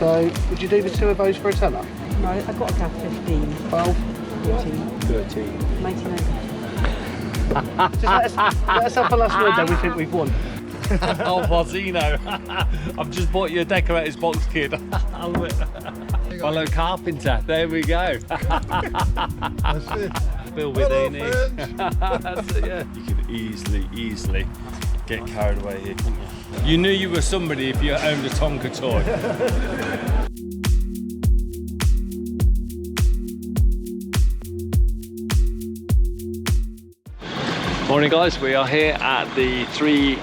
So, would you do the two of those for a tenner? No, I got a gap 15. 12? 14. 13. 99. Just let us have the last word then, we think we've won. Oh, Bozzino. I've just bought you a decorator's box kit. Follow carpenter. There we go. That's it. Bill with That's it, yeah. You could easily get carried away here, couldn't you? You knew you were somebody if you owned a Tonka toy. Morning guys, we are here at the Three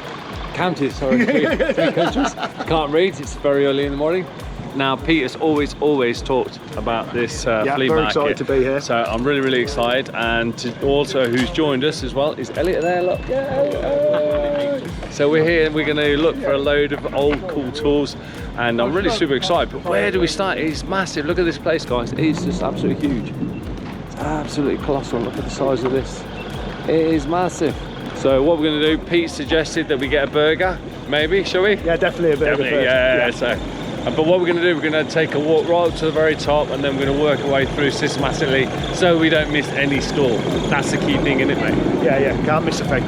Counties, three countries. Can't read, it's very early in the morning. Now Pete has always talked about this flea market. Very excited to be here. So I'm really excited, and also who's joined us as well is Eliot there, look. Yay! So we're here and we're going to look for a load of old cool tools, and I'm really super excited. But where do we start? It's massive. Look at this place, guys. It's just absolutely huge. It's absolutely colossal. Look at the size of this. It is massive. So what we're going to do, Pete suggested that we get a burger, maybe, shall we? Yeah, definitely a burger first. Yeah. So, but what we're going to do, we're going to take a walk right up to the very top, and then we're going to work our way through systematically so we don't miss any stall. That's the key thing, isn't it, mate? Yeah, can't miss a thing.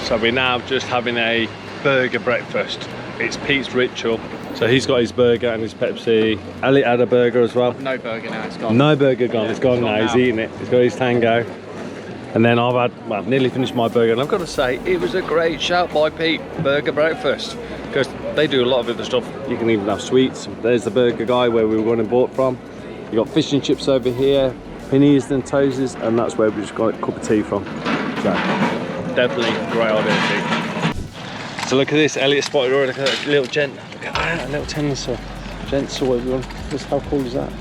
So we're now just having a burger breakfast. It's Pete's ritual. So he's got his burger and his Pepsi. Eliot had a burger as well. No burger now, it's gone. No burger gone, it's gone now. He's eating it. He's got his tango. And then I've nearly finished my burger, and I've got to say, it was a great shout by Pete, burger breakfast, because they do a lot of other stuff. You can even have sweets. There's the burger guy where we were going and bought from. You got fish and chips over here, pennies and toasters, and that's where we just got a cup of tea from. So, definitely a great idea, Pete. So look at this, Eliot spotted already. Look at that little gent. Look at that, a little tennis saw. Gent saw, everyone. Just how cool is that?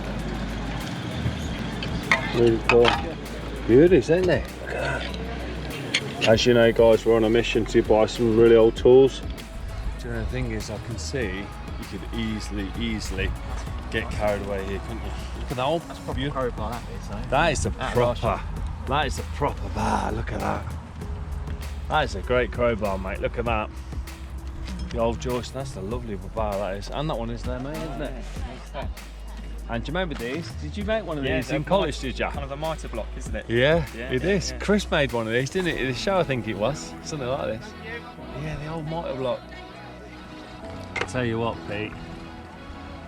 Really cool. Beauties, ain't they? Look at that. As you know, guys, we're on a mission to buy some really old tools. Do you know, the thing is, I can see you could easily get carried away here, couldn't you? Look at that old. That's probably a crowbar, that is, eh? That is the proper. That is the proper bar. Look at that. That is a great crowbar, mate. Look at that. The old joist. That's the lovely bar that is. And that one is there, mate, isn't it? And do you remember these? Did you make one of these in college, did you? Kind of a mitre block, isn't it? Yeah, it is. Yeah. Chris made one of these, didn't it? In the show, I think it was. Something like this. Yeah, the old mitre block. I'll tell you what, Pete.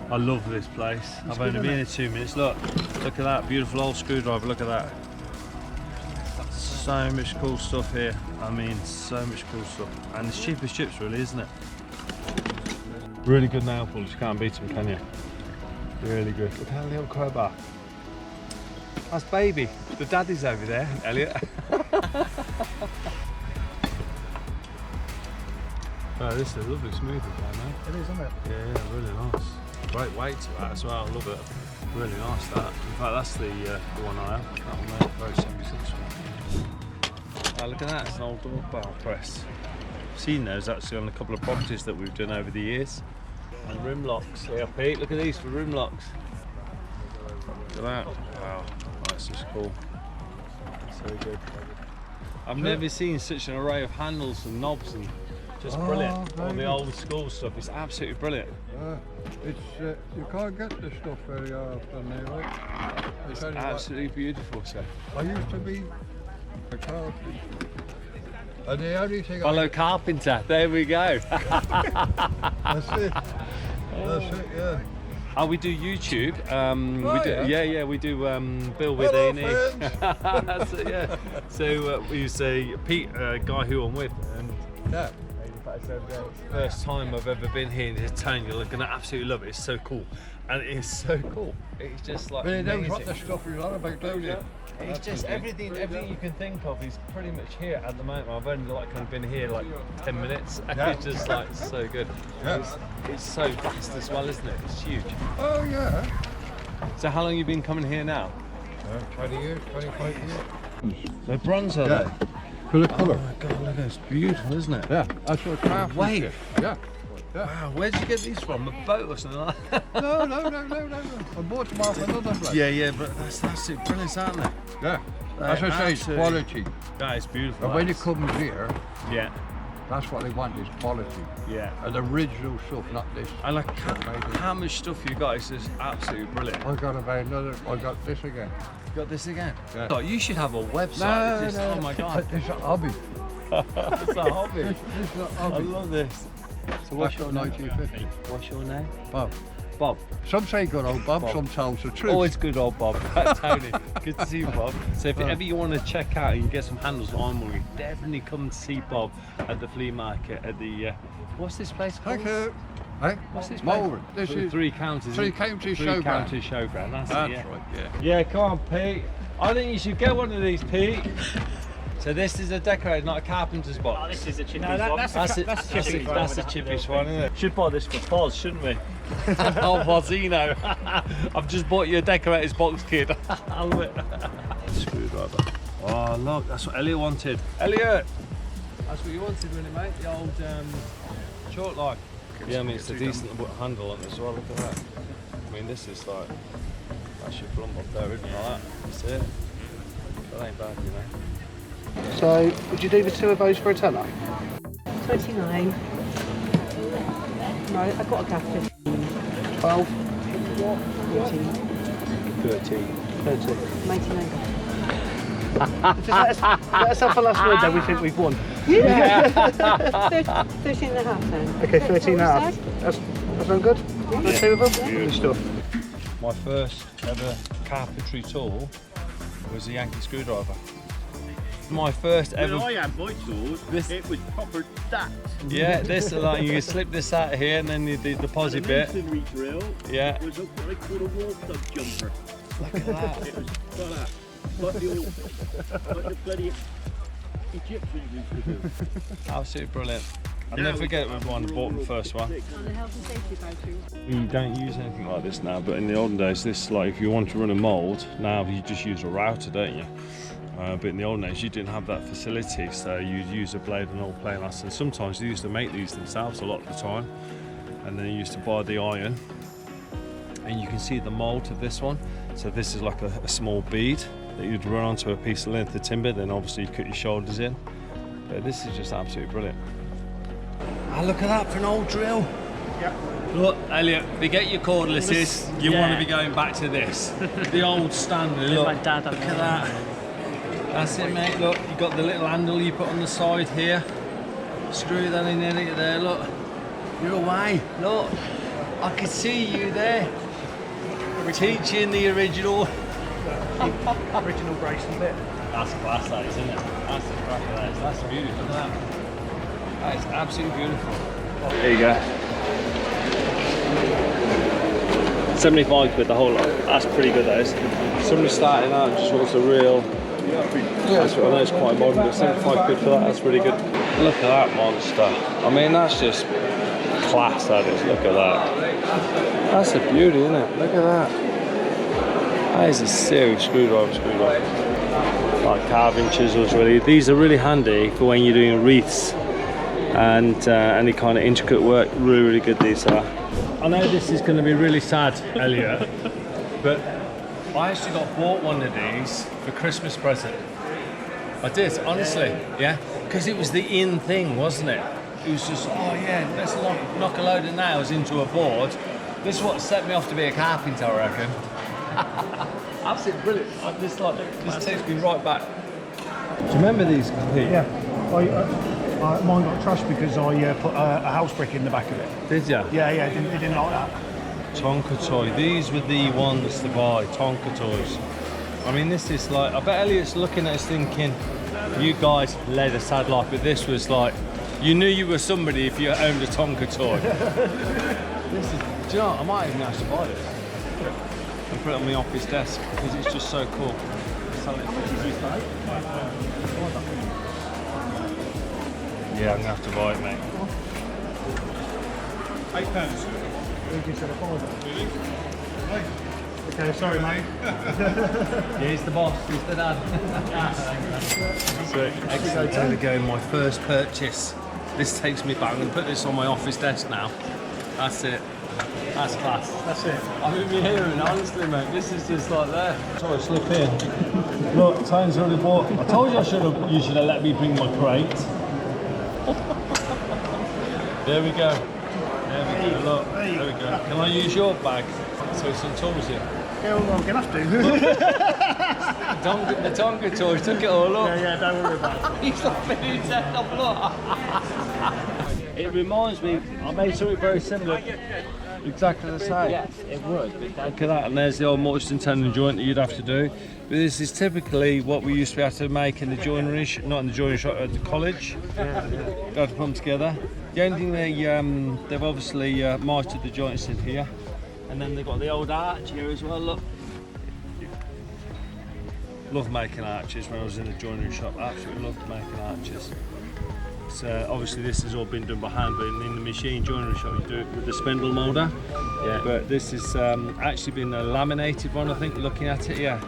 I love this place. I've only been here 2 minutes. Look at that beautiful old screwdriver. Look at that. So much cool stuff here. I mean, so much cool stuff. And it's cheap as chips, really, isn't it? Really good nail polish. You can't beat them, can you? Really good. Look at that little crowbar. That's baby. The daddy's over there, Eliot. Oh, this is a lovely smooth one, man. It is, isn't it? Yeah, really nice. Great weight to that as well. I love it. Really nice that. In fact, that's the one I have. That one there, very 76 one. Oh, look at that. It's an old double barrel press. I've seen those actually on a couple of properties that we've done over the years. And rim locks here, Pete. Look at these for rim locks. Look at that. Wow, that's just cool. So good. I've never seen such an array of handles and knobs and just brilliant. All the old school stuff. It's absolutely brilliant. It's you can't get this stuff very often, like. It's absolutely beautiful, sir. I used to be a carpenter. And the only thing Follow carpenter. There we go. That's it. That's it, yeah. Oh, we do YouTube. We do Bill with Hello, Eliot. That's it, yeah. So we say Pete, a guy who I'm with, and Yeah. first time I've ever been here in this town. You're gonna absolutely love it. It's so cool, and it is so cool. It's just like But you know amazing. what the stuff is on about, don't you? It's just everything you can think of is pretty much here at the moment. I've only kind of been here like 10 minutes. Yeah. It's just like so good. Yeah. It's so vast as well, isn't it? It's huge. Oh, yeah. So how long have you been coming here now? 20 years, 25 years. They're bronze, are they? For the Oh colour. my god, look, it's beautiful, isn't it? Yeah, that's what craft Wait. is. Yeah. Wow, where did you get these from? A boat or something like that? No. I bought them off another place. Yeah, but that's absolutely brilliant, aren't they? Yeah. They're As I say, it's absolutely- quality. That is beautiful. And when that you is. come here, Yeah. That's what they want, is quality. Yeah. And original stuff, not this. And like, how much stuff you got is just absolutely brilliant. I got about another, I got this again. You got this again? Yeah. Oh, you should have a website. No, Just, no. Oh my God. It's a hobby. It's a hobby. It's a I hobby. love this. So what's your name? 1950. What's your name? Bob. Bob. Some say good old Bob, some tells the truth. Always good old Bob. Tony, good to see you, Bob. So if ever you want to check out and get some handles on armory, definitely come to see Bob at the flea market at the, what's this place called? Thank you. Hey? What's this place? Malvern. This is Three Counties. Three Counties Three Showground. Counties Showground. That's it, yeah. right, yeah. Yeah, come on, Pete. I think you should get one of these, Pete. So this is a decorator, not a carpenter's box. Oh, this is a chippy No, one. that's That's a chippish one, isn't it? Should buy this for Foz, shouldn't we? Oh, Bozino. I've just bought you a decorator's box, kid. I love it. Screwdriver. Oh, look, that's what Eliot wanted. Eliot! That's what you wanted, really, mate. The old short line. Yeah, I mean, it's a decent handle on it as well. Look at that. I mean, this is like, that's your plum up there, isn't it? Like that. That's it. That ain't bad, you know. So, would you do the two of those for a tenner? 29. No, I got a gaff 15. 12? 14. 13. 13. 99. Just let us have the last word then, we think we've won. Yeah. 13 and a half then. Okay, 13 and a What half. was that? That's done good? The two of them? Good stuff. My first ever carpentry tool was a Yankee screwdriver. My first ever. When I had my tools, it was proper that. Yeah, this like you can slip this out here and then the deposit The bit. masonry drill Yeah. was what they call a wall plug jumper. Look at that. It was like that. Like the bloody Egyptians used to do. Absolutely brilliant. I'll never forget when I bought the first one. On the health and safety voucher. You don't use anything like this now, but in the olden days, this like if you want to run a mould, now you just use a router, don't you? But in the olden days, you didn't have that facility, so you'd use a blade and old plain glass. And sometimes they used to make these themselves a lot of the time, and then you used to buy the iron. And you can see the mould of this one. So this is like a small bead that you'd run onto a piece of length of timber. Then obviously you cut your shoulders in. But this is just absolutely brilliant. Ah, look at that for an old drill. Yep. Look, Eliot, forget your cordlesses. You want to be going back to this. The old Stanley. Look, My dad had look at that. That's it, mate. Look, you got the little handle you put on the side here. Screw that in there. Look, you're away. Look, I can see you there. Teaching the original. Original Grayson bit. That's class, that is, isn't it? That's the crack of that. That's beautiful. Look at that. That is absolutely beautiful. There you go. 75 quid the whole lot. That's pretty good, that is. Somebody starting out just wants a real. Yeah, I know it's quite modern, but 75 quid for that, that's really good. Look at that monster. I mean, that's just class, that is. Look at that. That's a beauty, isn't it? Look at that. That is a serious screwdriver. Like carving chisels, really. These are really handy for when you're doing wreaths and any kind of intricate work. Really good, these are. I know this is going to be really sad, Eliot, but I actually got bought one of these for Christmas present. I did, honestly, yeah, because it was the in thing, wasn't it? It was just, oh yeah, let's knock a load of nails into a board. This is what set me off to be a carpenter, I reckon. Absolutely brilliant. This takes me right back. Do you remember these, Pete? Yeah. Mine got trashed because I put a house brick in the back of it. Did you? Yeah, it didn't like that. Tonka toy. These were the ones to buy, Tonka toys. I mean, this is like, I bet Eliot's looking at us thinking, you guys led a sad life, but this was like, you knew you were somebody if you owned a Tonka toy. This is, do you know what, I might even have to buy this and put it on my office desk because it's just so cool. Yeah, I'm gonna have to buy it, mate. £8. You said a £5. Okay, sorry, mate. Yeah, he's the boss, he's the dad. Excellent. There we go, my first purchase. This takes me back. I'm going to put this on my office desk now. That's it. That's class. That's it. I'm in my hearing, honestly, mate. This is just like there. Sorry, slip in. Look, Tone's already bought. I told you you should have let me bring my crate. There we go. There we go. Look, there we go. Can I use your bag? So some tools here. Yeah, well, I'm going to have to. The Tonka toys took it all up. Yeah, don't worry about it. He's not finished that up, look. It reminds me, I made something very similar. Exactly the same. Yes, it would. Look at that, and there's the old mortise and tenon joint that you'd have to do. But this is typically what we used to have to make in the joinery, not in the joinery shop, at the college. Got to put them together. The only thing they've obviously mastered the joints in here. And then they've got the old arch here as well, look. Loved making arches when I was in the joinery shop, absolutely loved making arches. So obviously this has all been done by hand, but in the machine joinery shop you do it with the spindle moulder. Yeah. But this is actually been a laminated one, I think, looking at it, yeah.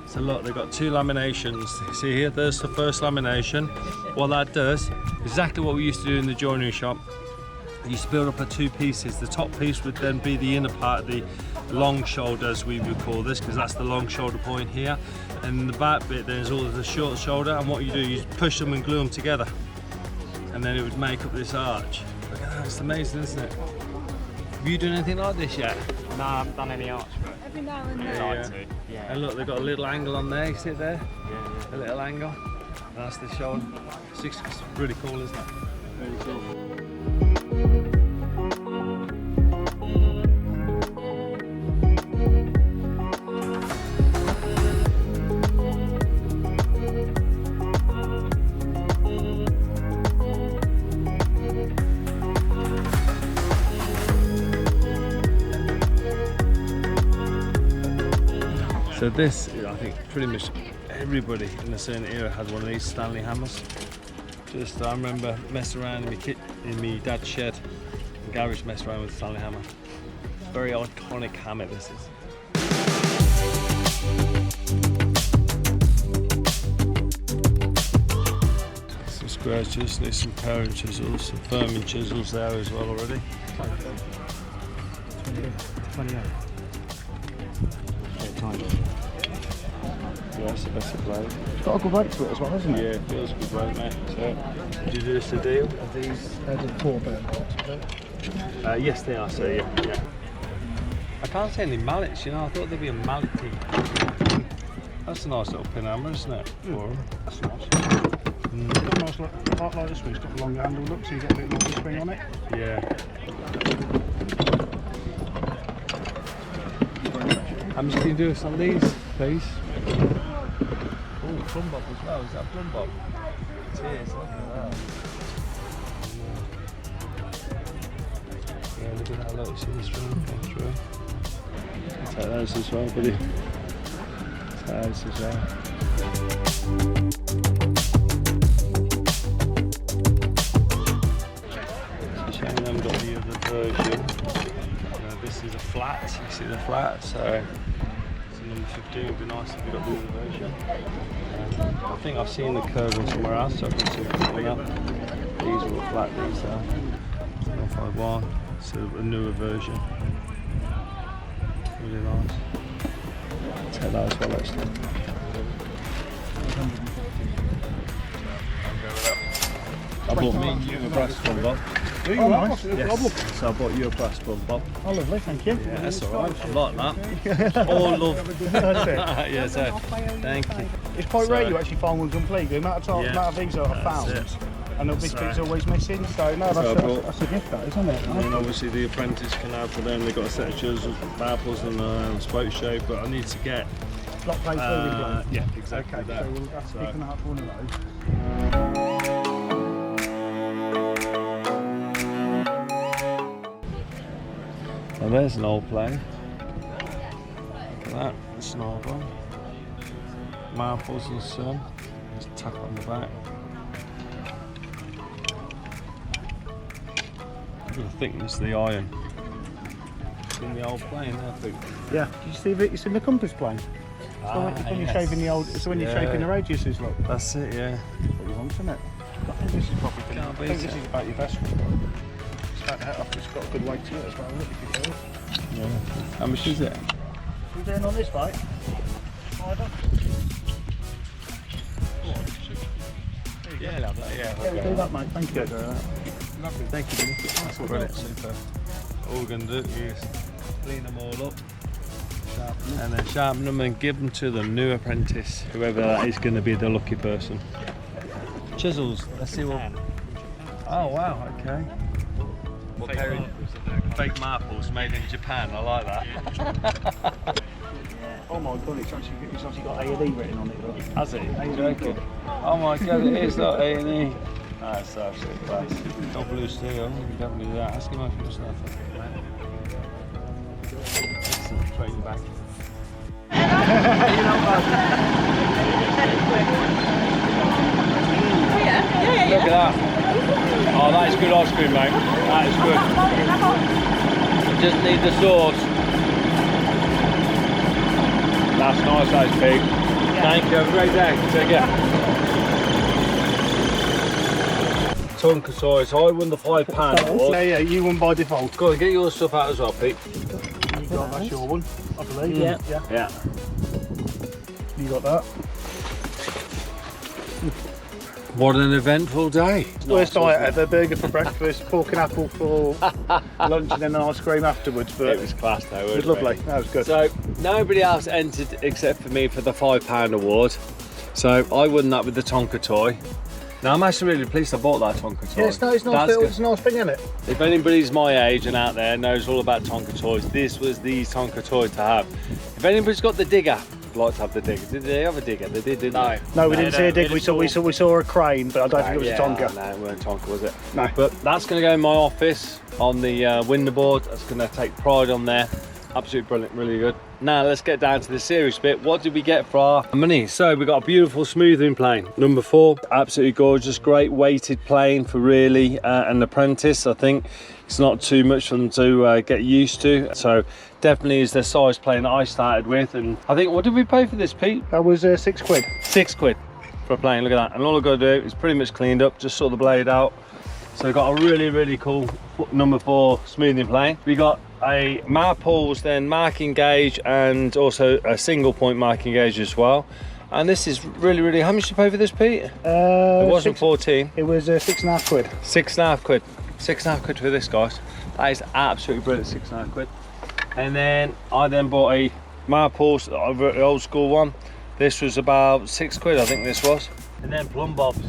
So look, they've got 2 laminations. See here, there's the first lamination. What that does, exactly what we used to do in the joinery shop. You used to build up 2 pieces. The top piece would then be the inner part, the long shoulder as we would call this, because that's the long shoulder point here. And the back bit then is all of the short shoulder, and what you do, you push them and glue them together. And then it would make up this arch. Look at that, it's amazing, isn't it? Have you done anything like this yet? No, I haven't done any arch, but Every now and then. I'd like to. Yeah. And look, they've got a little angle on there, you see it there? Yeah. A little angle. That's the shoulder. It's really cool, isn't it? Very cool. So this, I think pretty much everybody in a certain era had one of these Stanley hammers. Just, I remember messing around in my dad's shed, the garage, messing around with the Stanley hammer. Very iconic hammer this is. Some square chisels, need some parent chisels, some firming chisels there as well already. 28. Yeah, that's the best of blade. It's got a good weight to it as well, isn't it? Yeah, it feels good weight, mate. So, did you do this a deal? Are these the 4-burn bolts? Yes, they are, so yeah. I can't see any mallets, you know, I thought there'd be a mallet teeth. That's a nice little pin hammer, isn't it? For 'em? That's nice. Got a nice look, like this one. It's got a longer handle look, so you get a bit more spring on it. Yeah. How much can you do us on these, please? Oh, plum bob as well. Is that plum bob? Cheers, look at that. Yeah, look at that. Look, see the string come through. Take those as well, buddy. Take those as well. It's a shame I haven't got the other version. This is a flat, you see the flat, so it's number 15, would be nice if we got the other version. I think I've seen the curve one somewhere else, so I can see it coming up. These are all flat, these are 151, so a newer version. Really nice. Take that as well actually. I bought me and you a brass one, Bob. Oh, nice. Yes. So I bought you a brass one, Bob. Oh, lovely, thank you. Yeah, that's alright. I like that. All love. That's it. Yeah, so thank you. It's quite So- rare you actually find one complete. The amount of time, Yeah. amount of things are That's thousands, it. and this So- bit's always missing. So no, So I that's, brought- that's a gift, that isn't it? And then obviously the apprentice can have for them. They've got a set of chisels, marbles and spoke shape, but I need to get. Block plate weaving block. Yeah, exactly Okay, that. so we'll have to So- keep an eye out for one of those. Well, there's an old plane. Look at that, it's an old one. Marbles and Son. There's a tack on the back. Look at the thickness of the iron. It's in the old plane there, I think. Yeah. Did you see the compass plane? So when you're yes. shaping the old, so when you're Yeah. shaping the radiuses, look. That's it, yeah. That's what you want, isn't it? I think this is probably Can't I beat think this it. is about your best one. It's got a good weight to it as well. Look, if you feel. Yeah. How much is it? You doing on this, mate? Yeah, love that, yeah. Yeah, we'll do that, mate. Thank you. Lovely. Thank you, Billy. That's brilliant, super. All we're going to do is clean them all up, and then sharpen them and give them to the new apprentice, whoever that is going to be the lucky person. Chisels, let's see what. Oh wow, okay. Fake marbles made in Japan, I like that. Oh my god, it's actually got A&E written on it. Look. Has it? Are you joking? Oh my god, it is not A&E. That's absolutely class. Got blue steel, you can definitely do that. Ask him if you're stuff. Excellent, training back. Look at that. Oh, that is good ice cream, mate. That is good. Just need the sauce. That's nice, that is big. Thank you, have a great day. Take care. Tonka toys, so I won the £5. Yeah, you won by default. Go on, get your stuff out as well, Pete. You got that's your one, I believe. Yeah. Yeah. You got that. What an eventful day. Worst diet ever, burger for breakfast, pork and apple for lunch and then an ice cream afterwards. But It was class though, it was lovely, that was good. So, nobody else entered except for me for the £5 award. So, I won that with the Tonka toy. Now, I'm actually really pleased I bought that Tonka toy. Yeah, it's nice, it's a nice thing, isn't it? If anybody's my age and out there knows all about Tonka toys, this was the Tonka toy to have. If anybody's got the digger, I'd like to have the digger. Did they have a digger? They did, didn't they? No, we didn't see a dig. We saw a crane, but I don't think it was Yeah, a Tonka. No, it weren't Tonka, was it? No. But that's going to go in my office on the window board. That's going to take pride on there. Absolutely brilliant, really good. Now let's get down to the serious bit. What did we get for our money? So we got a beautiful smoothing plane, number 4. Absolutely gorgeous, great weighted plane for really an apprentice. I think it's not too much for them to get used to. So definitely is the size plane that I started with. And I think, what did we pay for this, Pete? That was £6. £6 for a plane, look at that. And all I've got to do is pretty much cleaned up, just saw the blade out. So we've got a really cool number 4 smoothing plane. We got a Marples, then marking gauge, and also a single point marking gauge as well. And this is really, how much did you pay for this, Pete? It wasn't 14. It was £6.5. £6.5. £6.5 for this, guys. That is absolutely brilliant, £6.5. And then I bought a Marples, the old school one. This was about £6, I think this was. And then plum bobs.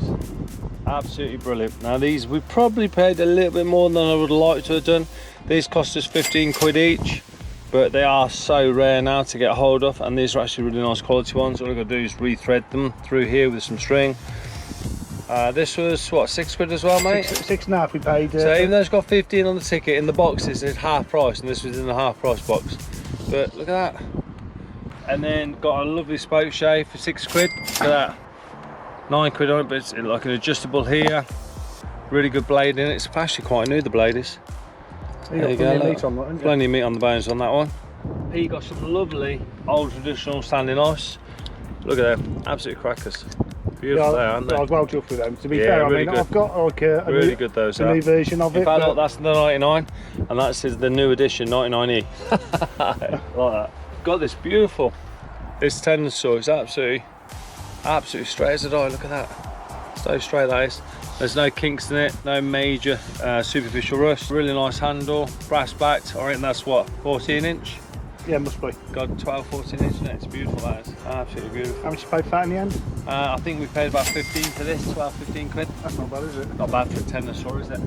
Absolutely brilliant. Now these, we probably paid a little bit more than I would like to have done. These cost us £15 each, but they are so rare now to get a hold of, and these are actually really nice quality ones. All I've got to do is rethread them through here with some string. This was what, £6 as well, mate? £6.5 we paid. So even though it's got 15 on the ticket, in the box it's half price, and this was in the half price box. But look at that. And then got a lovely spoke shave for £6. Look at that. £9 on it, but it's like an adjustable here. Really good blade in it. It's actually quite new, the blade is. There you go, meat on that, haven't you? Plenty of meat on the bones on that one. He got some lovely old traditional Stanley knives. Look at them, absolute crackers. Beautiful, there, aren't they? I was well chuffed with them. To be Yeah, fair, really I mean, good. I've got like a Really good those a are. new version of In it. fact, but look, that's the 99, and that's the new edition, 99E. Like that. Got this beautiful. This tendon saw is absolutely straight as a die. Look at that. So straight that is. There's no kinks in it, no major superficial rust. Really nice handle, brass backed. I reckon that's what, 14-inch? Yeah, must be. Got 12, 14-inch in it. It's beautiful, that is. Absolutely beautiful. How much you paid for that in the end? I think we paid about 15 for this, 12, 15 quid. That's not bad, is it? Not bad for a tender saw, is it?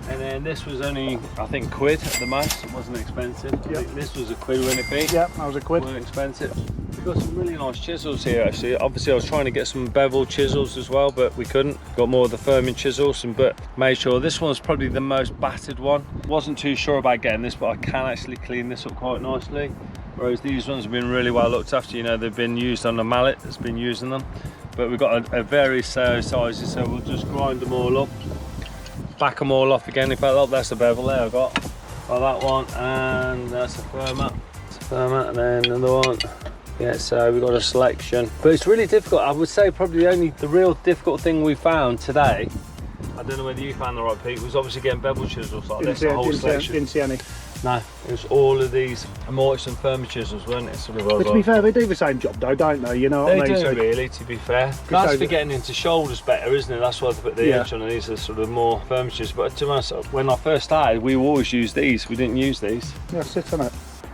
And then this was only, I think, £1 at the most. It wasn't expensive. I think this was £1, wouldn't it be? Yeah, that was £1. Weren't expensive. We've got some really nice chisels here, actually. Obviously, I was trying to get some bevel chisels as well, but we couldn't. Got more of the firming chisels, but made sure this one's probably the most battered one. Wasn't too sure about getting this, but I can actually clean this up quite nicely. Whereas these ones have been really well looked after. You know, they've been used on a mallet that's been using them. But we've got a various sizes, so we'll just grind them all up, back them all off again. In fact, look, that's the bevel there I've got. Got that one, and that's a firmer. It's a firmer, and then another one. Yeah, so we've got a selection. But it's really difficult. I would say probably the real difficult thing we found today, I don't know whether you found the right, Pete, was obviously getting bevel chisels like this, the whole selection. Didn't see any. No, it was all of these mortise and firm chisels, weren't it? Sort of But to be fair, they do the same job though, don't they? You know what they I mean? do So- really, to be fair. That's so- for getting into shoulders better, isn't it? That's why they put the Yeah. edge on, and these are sort of more firm chisels. But to be honest, when I first started, we always used these. We didn't use these. Yeah, sit on it.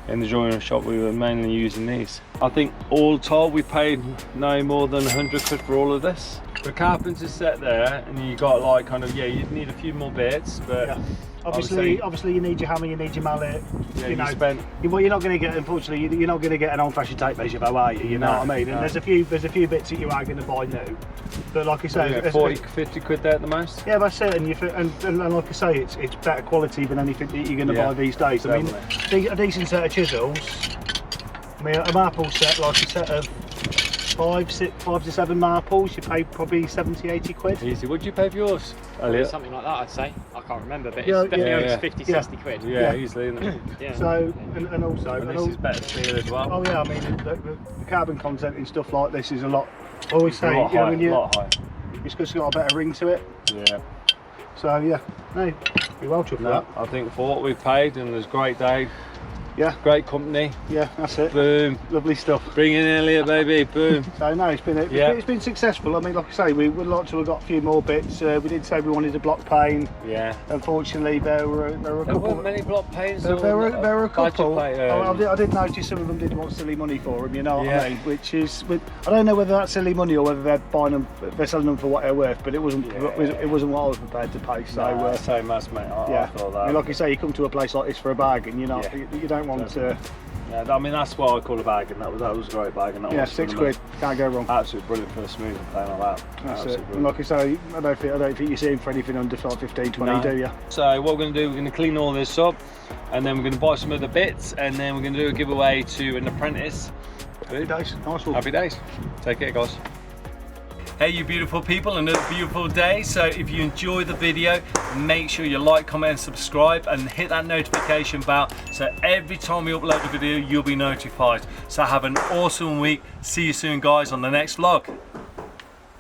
In the joinery shop, we were mainly using these. I think all told, we paid no more than 100 quid for all of this. The carpenter's set there, and you got like kind of, yeah, you'd need a few more bits, but Yeah. Obviously- Obviously, you need your hammer, you need your mallet. yeah, you know, spent. well, you're not going to get. Unfortunately, you're not going to get an old-fashioned tape measure, though, are you? You know No, what I mean? And no. there's a few bits that you are going to buy new. But like I say, Yeah, 40, 50 quid there at the most. yeah, that's it. And like I say, it's better quality than anything that you're going to Yeah, buy these days. I mean, a decent set of chisels. I mean, a marple set, like a set of 5 to 7 marples, you pay probably 70, 80 quid. Easy. What did you pay for yours, Eliot? Something like that, I'd say. I can't remember, but it's Yeah, definitely yeah, over yeah. 50, Yeah. 60 quid. Yeah, Yeah. easily, isn't it? Yeah. So, and also, And this is better steel as well. oh yeah, I mean, the carbon content in stuff like this is a lot. I always say, a lot you know, higher, when you, lot higher. it's because it's got a better ring to it. Yeah. So yeah, no, be well chuffed for No, that. I think for what we've paid, and there's great day, Yeah, great company. yeah, that's it. Boom. Lovely stuff. Bring in Eliot, baby. Boom. So no, it's been successful. I mean, like I say, we would like to have got a few more bits. We did say we wanted a block pane. Yeah. Unfortunately, there were a There couple. weren't many block panes. There were a couple. Budget plate, I did notice some of them did want silly money for them. You know what Yeah. I mean? Which is, I don't know whether that's silly money or whether they're buying them, they're selling them for what they're worth. But it wasn't. Yeah. It wasn't what I was prepared to pay. So No, same as mate. I yeah. thought I that. mean, like you say, you come to a place like this for a bargain. You know, Yeah. you don't want to. Yeah, I mean that's what I call a bargain. That was a great bargain. That Yeah, was £6 for the can't go wrong. Absolutely brilliant for a smooth plane like that. That's Absolutely it. And brilliant. like I say, I don't think you see him for anything under like 15, 20, No. do you? So what we're going to do, we're going to clean all this up, and then we're going to buy some other bits, and then we're going to do a giveaway to an apprentice. Happy days. Nice one. Happy days. Take care, guys. Hey you beautiful people, another beautiful day. So if you enjoyed the video, make sure you like, comment and subscribe, and hit that notification bell so every time we upload a video you'll be notified. So have an awesome week. See you soon guys on the next vlog.